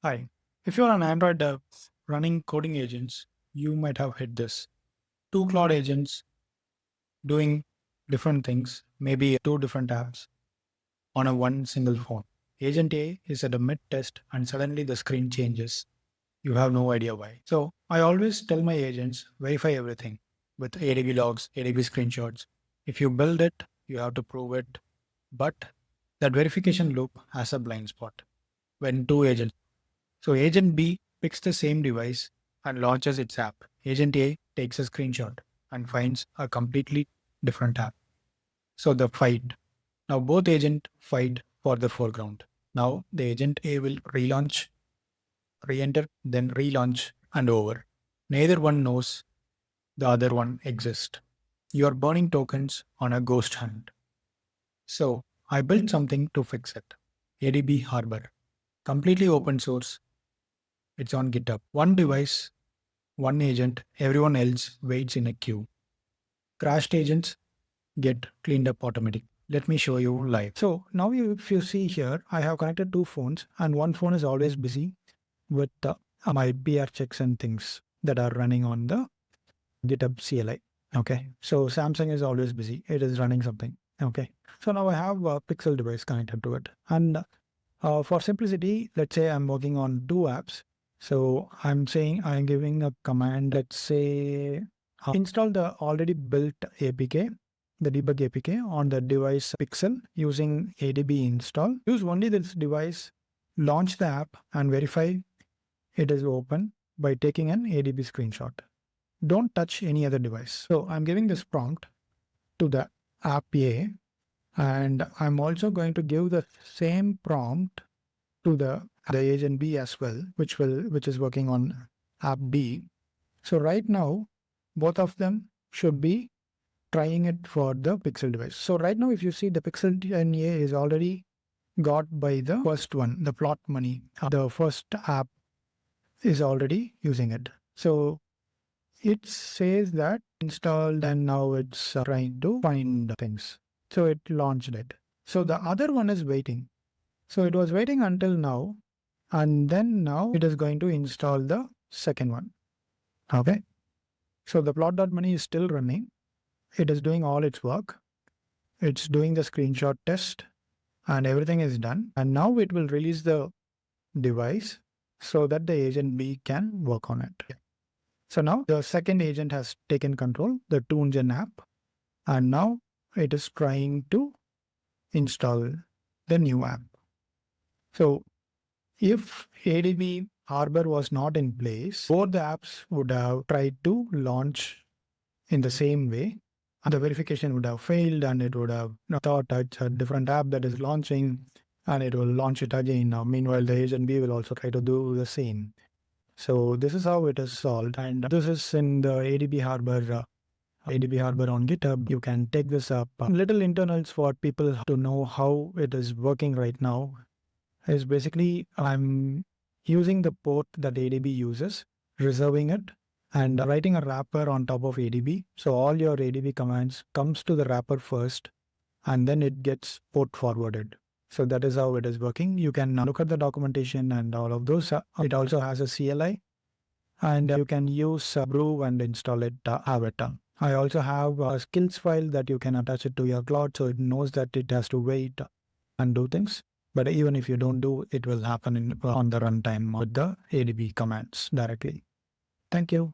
Hi. If you're an Android dev running coding agents, you might have hit this. Two Claude agents doing different things, maybe two different apps on a one single phone. Agent A is at a mid test and suddenly the screen changes. You have no idea why. So I always tell my agents verify everything with ADB logs, ADB screenshots. If you build it, you have to prove it. But that verification loop has a blind spot when two agents. So agent B picks the same device and launches its app. Agent A takes a screenshot and finds a completely different app. So the fight. Now both agents fight for the foreground. Now the agent A will relaunch, re-enter, then relaunch and over. Neither one knows the other one exists. You are burning tokens on a ghost hunt. So I built something to fix it. ADB Harbor. Completely open source. It's on GitHub. One device, one agent, everyone else waits in a queue. Crashed agents get cleaned up automatically. Let me show you live. So now if you see here, I have connected two phones and one phone is always busy with my PR checks and things that are running on the GitHub CLI. Okay. So Samsung is always busy. It is running something. Okay. So now I have a Pixel device connected to it. And for simplicity, let's say I'm working on two apps. So I'm giving a command, let's say, install the already built APK, the debug APK on the device Pixel using ADB install. Use only this device, launch the app and verify it is open by taking an ADB screenshot. Don't touch any other device. So I'm giving this prompt to the app A, and I'm also going to give the same prompt to the agent B as well, which is working on app B. So right now, both of them should be trying it for the Pixel device. So right now, if you see the Pixel NA is already got by the first one, the plot money. The first app is already using it. So it says that installed and now it's trying to find things. So it launched it. So the other one is waiting. So it was waiting until now, and then now it is going to install the second one. Okay. So the plot.money is still running. It is doing all its work. It's doing the screenshot test and everything is done. And now it will release the device so that the agent B can work on it. So now the second agent has taken control, the TuneGen app, and now it is trying to install the new app. So if ADB Harbor was not in place, both the apps would have tried to launch in the same way, and the verification would have failed, and it would have thought it's a different app that is launching, and it will launch it again. Now, meanwhile, the agent B will also try to do the same. So this is how it is solved, and this is in the ADB Harbor. ADB Harbor on GitHub. You can take this up. Little internals for people to know how it is working right now is basically I'm using the port that ADB uses, reserving it, and writing a wrapper on top of ADB. So all your ADB commands comes to the wrapper first, and then it gets port forwarded. So that is how it is working. You can look at the documentation and all of those. It also has a CLI, and you can use brew and install it, have it done. I also have a skills file that you can attach it to your Claude, so it knows that it has to wait and do things. But even if you don't do, it will happen on the runtime with the ADB commands directly. Thank you.